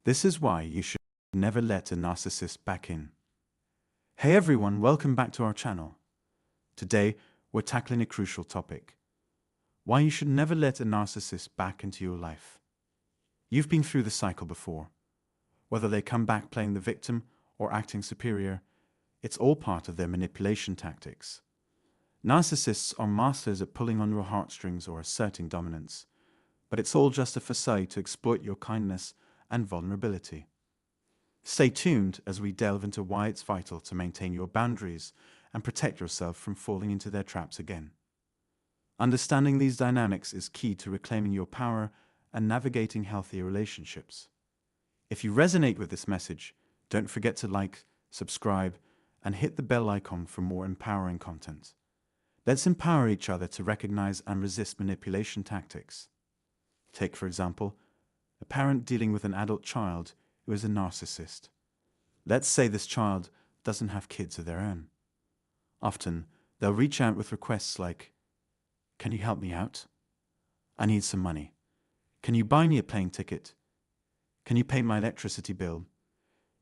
This is why you should never let a narcissist back in. Hey everyone, welcome back to our channel. Today, we're tackling a crucial topic. Why you should never let a narcissist back into your life. You've been through the cycle before. Whether they come back playing the victim or acting superior, it's all part of their manipulation tactics. Narcissists are masters at pulling on your heartstrings or asserting dominance, but it's all just a facade to exploit your kindness and vulnerability. Stay tuned as we delve into why it's vital to maintain your boundaries and protect yourself from falling into their traps again. Understanding these dynamics is key to reclaiming your power and navigating healthier relationships. If you resonate with this message, don't forget to like, subscribe, and hit the bell icon for more empowering content. Let's empower each other to recognize and resist manipulation tactics. Take, for example, a parent dealing with an adult child who is a narcissist. Let's say this child doesn't have kids of their own. Often, they'll reach out with requests like, "Can you help me out? I need some money. Can you buy me a plane ticket? Can you pay my electricity bill?"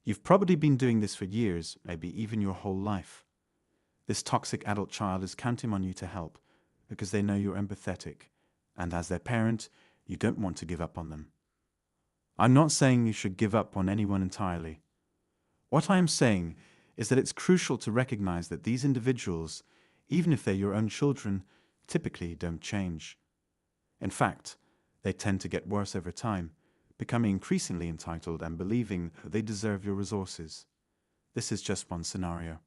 You've probably been doing this for years, maybe even your whole life. This toxic adult child is counting on you to help because they know you're empathetic, and as their parent, you don't want to give up on them. I'm not saying you should give up on anyone entirely. What I am saying is that it's crucial to recognize that these individuals, even if they're your own children, typically don't change. In fact, they tend to get worse over time, becoming increasingly entitled and believing that they deserve your resources. This is just one scenario.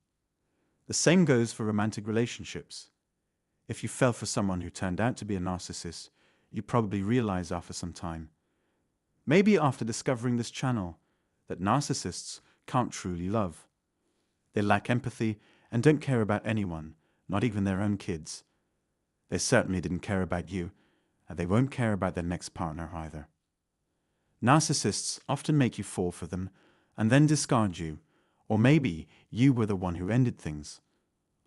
The same goes for romantic relationships. If you fell for someone who turned out to be a narcissist, you probably realize after some time, maybe after discovering this channel, that narcissists can't truly love. They lack empathy and don't care about anyone, not even their own kids. They certainly didn't care about you, and they won't care about their next partner either. Narcissists often make you fall for them and then discard you, or maybe you were the one who ended things.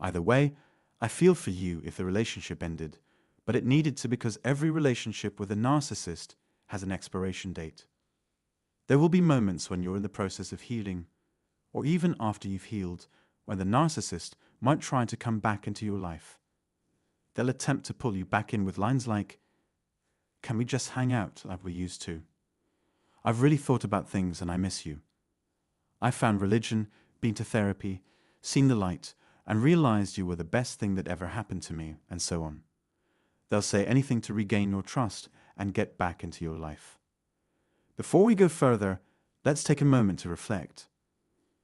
Either way, I feel for you if the relationship ended, but it needed to because every relationship with a narcissist has an expiration date. There will be moments when you're in the process of healing, or even after you've healed, when the narcissist might try to come back into your life. They'll attempt to pull you back in with lines like, "Can we just hang out like we used to? I've really thought about things and I miss you. I found religion, been to therapy, seen the light, and realized you were the best thing that ever happened to me," and so on. They'll say anything to regain your trust and get back into your life. Before we go further, let's take a moment to reflect.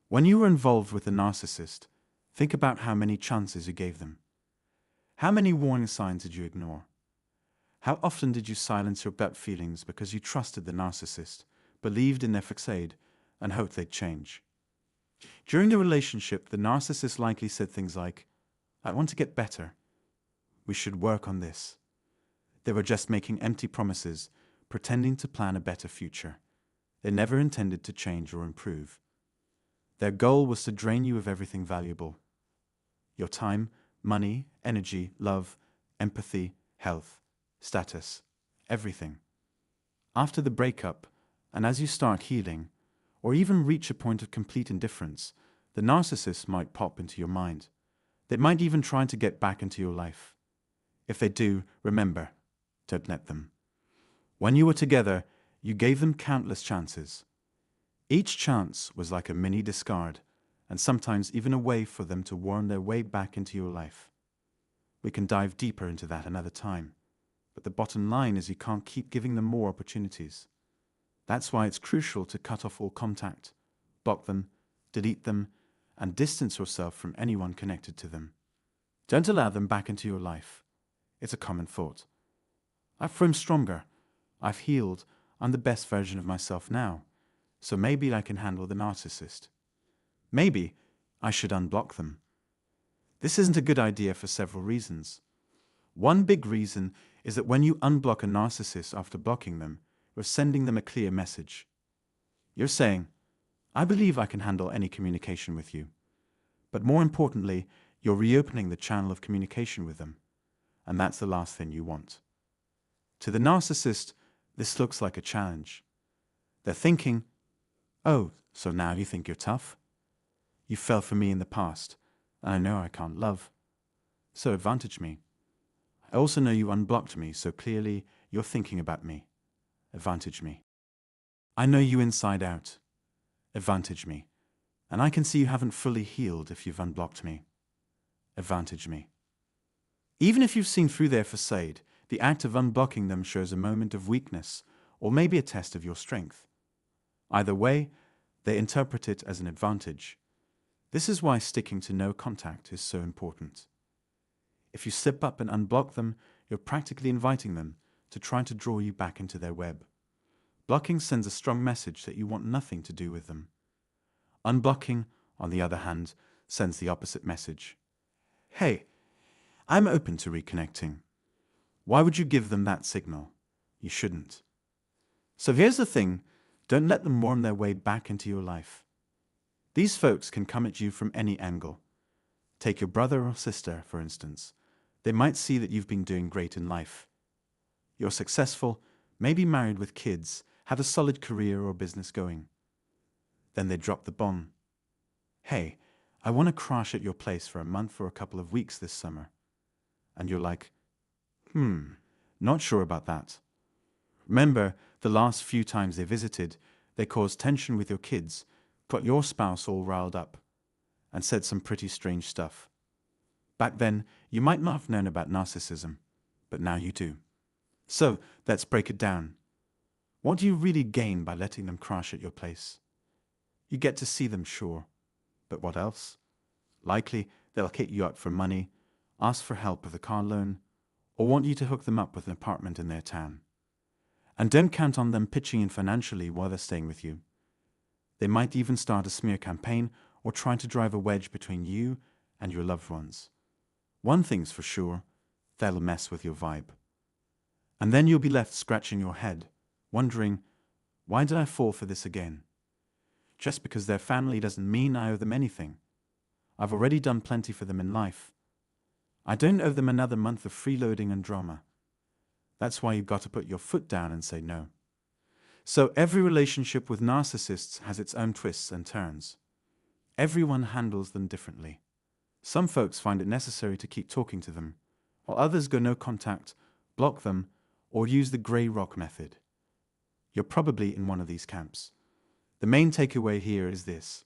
When you were involved with a narcissist, think about how many chances you gave them. How many warning signs did you ignore? How often did you silence your gut feelings because you trusted the narcissist, believed in their facade, and hoped they'd change? During the relationship, the narcissist likely said things like, "I want to get better. We should work on this." They were just making empty promises, pretending to plan a better future. They never intended to change or improve. Their goal was to drain you of everything valuable. Your time, money, energy, love, empathy, health, status, everything. After the breakup, and as you start healing, or even reach a point of complete indifference, the narcissist might pop into your mind. They might even try to get back into your life. If they do, remember, don't let them. When you were together, you gave them countless chances. Each chance was like a mini discard, and sometimes even a way for them to worm their way back into your life. We can dive deeper into that another time, but the bottom line is you can't keep giving them more opportunities. That's why it's crucial to cut off all contact, block them, delete them, and distance yourself from anyone connected to them. Don't allow them back into your life. It's a common thought. I've grown stronger. I've healed. I'm the best version of myself now. So maybe I can handle the narcissist. Maybe I should unblock them. This isn't a good idea for several reasons. One big reason is that when you unblock a narcissist after blocking them, you're sending them a clear message. You're saying, "I believe I can handle any communication with you." But more importantly, you're reopening the channel of communication with them, and that's the last thing you want. To the narcissist, this looks like a challenge. They're thinking, Oh, so now you think you're tough? You fell for me in the past, and I know I can't love. So advantage me. I also know you unblocked me, so clearly you're thinking about me. Advantage me. I know you inside out. Advantage me. And I can see you haven't fully healed if you've unblocked me. Advantage me. Even if you've seen through their facade, the act of unblocking them shows a moment of weakness, or maybe a test of your strength. Either way, they interpret it as an advantage. This is why sticking to no contact is so important. If you slip up and unblock them, you're practically inviting them to try to draw you back into their web. Blocking sends a strong message that you want nothing to do with them. Unblocking, on the other hand, sends the opposite message. Hey, I'm open to reconnecting. Why would you give them that signal? You shouldn't. So here's the thing, don't let them worm their way back into your life. These folks can come at you from any angle. Take your brother or sister, for instance. They might see that you've been doing great in life. You're successful, maybe married with kids, have a solid career or business going. Then they drop the bomb. Hey, I want to crash at your place for a month or a couple of weeks this summer. And you're like, not sure about that. Remember, the last few times they visited, they caused tension with your kids, got your spouse all riled up, and said some pretty strange stuff. Back then, you might not have known about narcissism, but now you do. So, let's break it down. What do you really gain by letting them crash at your place? You get to see them, sure. But what else? Likely, they'll hit you up for money, ask for help with a car loan, or want you to hook them up with an apartment in their town. And don't count on them pitching in financially while they're staying with you. They might even start a smear campaign or try to drive a wedge between you and your loved ones. One thing's for sure, they'll mess with your vibe. And then you'll be left scratching your head, wondering, why did I fall for this again? Just because they're family doesn't mean I owe them anything. I've already done plenty for them in life. I don't owe them another month of freeloading and drama. That's why you've got to put your foot down and say no. So every relationship with narcissists has its own twists and turns. Everyone handles them differently. Some folks find it necessary to keep talking to them, while others go no contact, block them, or use the grey rock method. You're probably in one of these camps. The main takeaway here is this.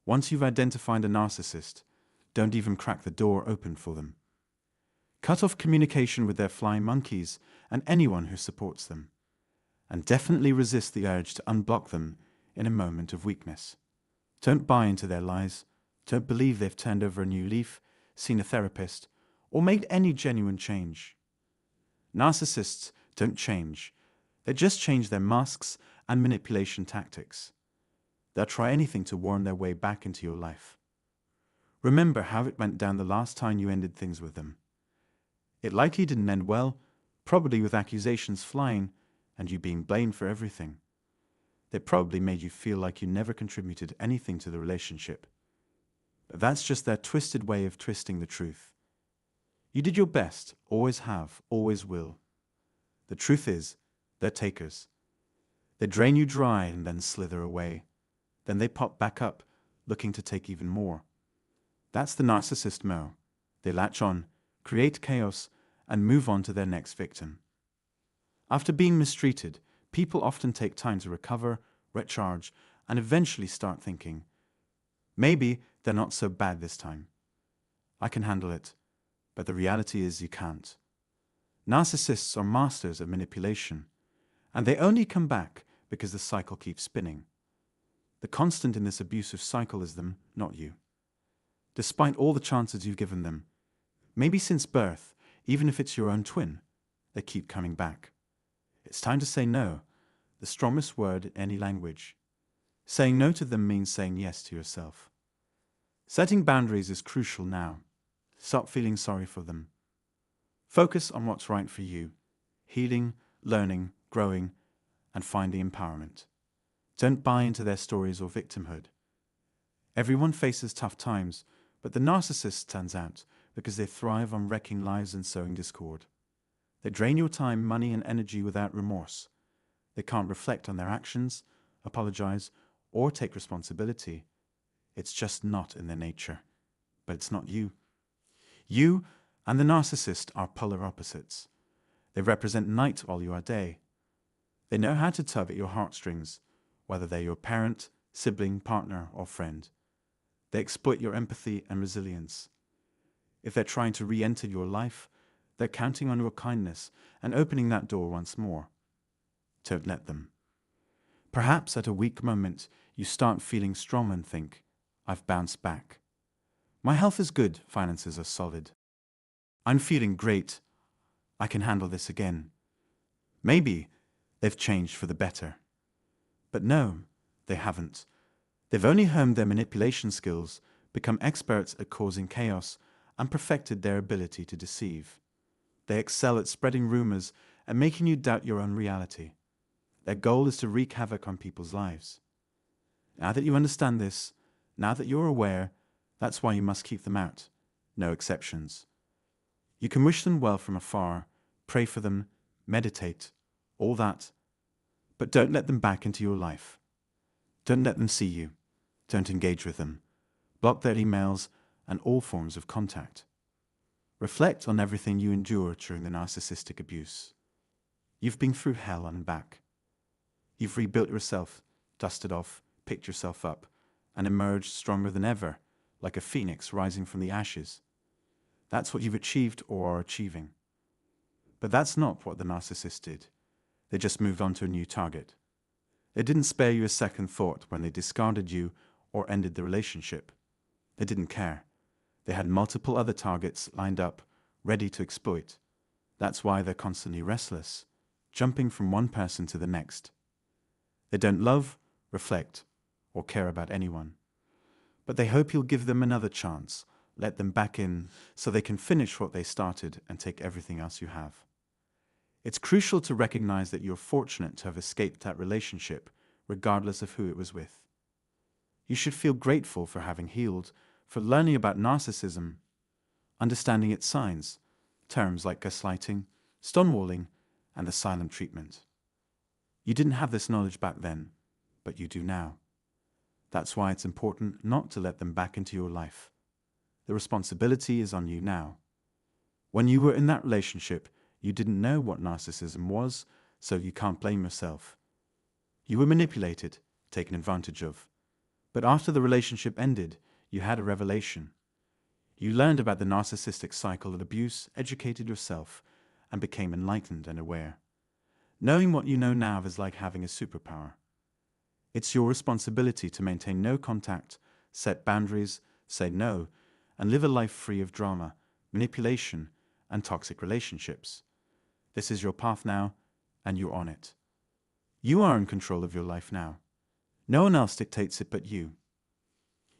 Once you've identified a narcissist, don't even crack the door open for them. Cut off communication with their flying monkeys and anyone who supports them. And definitely resist the urge to unblock them in a moment of weakness. Don't buy into their lies. Don't believe they've turned over a new leaf, seen a therapist, or made any genuine change. Narcissists don't change. They just change their masks and manipulation tactics. They'll try anything to worm their way back into your life. Remember how it went down the last time you ended things with them. It likely didn't end well, probably with accusations flying and you being blamed for everything. They probably made you feel like you never contributed anything to the relationship. But that's just their twisted way of twisting the truth. You did your best, always have, always will. The truth is, they're takers. They drain you dry and then slither away. Then they pop back up, looking to take even more. That's the narcissist mo. They latch on, create chaos, and move on to their next victim. After being mistreated, people often take time to recover, recharge, and eventually start thinking, maybe they're not so bad this time. I can handle it. But the reality is you can't. Narcissists are masters of manipulation, and they only come back because the cycle keeps spinning. The constant in this abusive cycle is them, not you. Despite all the chances you've given them, maybe since birth, even if it's your own twin, they keep coming back. It's time to say no, the strongest word in any language. Saying no to them means saying yes to yourself. Setting boundaries is crucial now. Stop feeling sorry for them. Focus on what's right for you, healing, learning, growing, and finding empowerment. Don't buy into their stories or victimhood. Everyone faces tough times, but the narcissist stands out because they thrive on wrecking lives and sowing discord. They drain your time, money, and energy without remorse. They can't reflect on their actions, apologize, or take responsibility. It's just not in their nature. But it's not you. You and the narcissist are polar opposites. They represent night while you are day. They know how to tug at your heartstrings, whether they're your parent, sibling, partner, or friend. They exploit your empathy and resilience. If they're trying to re-enter your life, they're counting on your kindness and opening that door once more. Don't let them. Perhaps at a weak moment, you start feeling strong and think, I've bounced back. My health is good, finances are solid. I'm feeling great. I can handle this again. Maybe they've changed for the better. But no, they haven't. They've only honed their manipulation skills, become experts at causing chaos, and perfected their ability to deceive. They excel at spreading rumors and making you doubt your own reality. Their goal is to wreak havoc on people's lives. Now that you understand this, now that you're aware, that's why you must keep them out. No exceptions. You can wish them well from afar, pray for them, meditate, all that. But don't let them back into your life. Don't let them see you. Don't engage with them. Block their emails and all forms of contact. Reflect on everything you endured during the narcissistic abuse. You've been through hell and back. You've rebuilt yourself, dusted off, picked yourself up, and emerged stronger than ever, like a phoenix rising from the ashes. That's what you've achieved or are achieving. But that's not what the narcissist did. They just moved on to a new target. They didn't spare you a second thought when they discarded you or ended the relationship. They didn't care. They had multiple other targets lined up, ready to exploit. That's why they're constantly restless, jumping from one person to the next. They don't love, reflect, or care about anyone. But they hope you'll give them another chance, let them back in so they can finish what they started and take everything else you have. It's crucial to recognize that you're fortunate to have escaped that relationship, regardless of who it was with. You should feel grateful for having healed, for learning about narcissism, understanding its signs, terms like gaslighting, stonewalling, and the silent treatment. You didn't have this knowledge back then, but you do now. That's why it's important not to let them back into your life. The responsibility is on you now. When you were in that relationship, you didn't know what narcissism was, so you can't blame yourself. You were manipulated, taken advantage of. But after the relationship ended, you had a revelation. You learned about the narcissistic cycle of abuse, educated yourself, and became enlightened and aware. Knowing what you know now is like having a superpower. It's your responsibility to maintain no contact, set boundaries, say no, and live a life free of drama, manipulation, and toxic relationships. This is your path now, and you're on it. You are in control of your life now. No one else dictates it but you.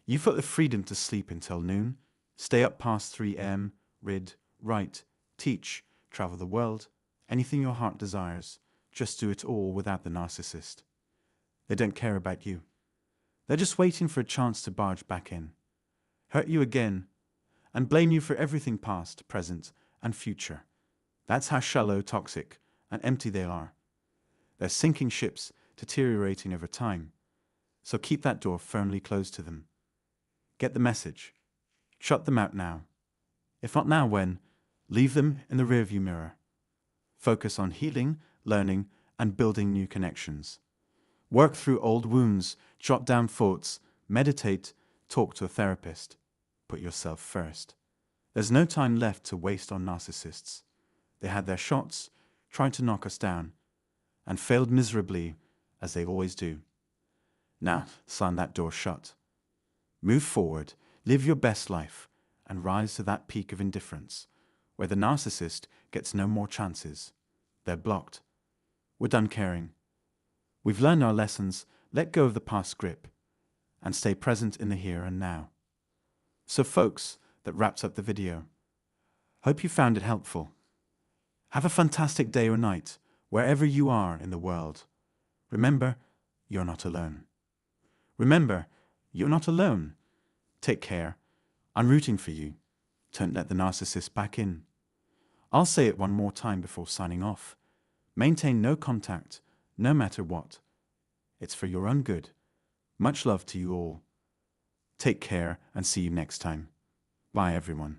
You've got the freedom to sleep until noon, stay up past 3 a.m., read, write, teach, travel the world, anything your heart desires. Just do it all without the narcissist. They don't care about you. They're just waiting for a chance to barge back in, hurt you again, and blame you for everything past, present, and future. That's how shallow, toxic, and empty they are. They're sinking ships, deteriorating over time. So keep that door firmly closed to them. Get the message. Shut them out now. If not now, when? Leave them in the rearview mirror. Focus on healing, learning, and building new connections. Work through old wounds, jot down thoughts, meditate, talk to a therapist. Put yourself first. There's no time left to waste on narcissists. They had their shots, tried to knock us down, and failed miserably, as they always do. Now, slam that door shut. Move forward, live your best life, and rise to that peak of indifference, where the narcissist gets no more chances. They're blocked. We're done caring. We've learned our lessons, let go of the past grip, and stay present in the here and now. So folks, that wraps up the video. Hope you found it helpful. Have a fantastic day or night, wherever you are in the world. Remember, you're not alone. Remember, you're not alone. Take care. I'm rooting for you. Don't let the narcissist back in. I'll say it one more time before signing off. Maintain no contact, no matter what. It's for your own good. Much love to you all. Take care and see you next time. Bye everyone.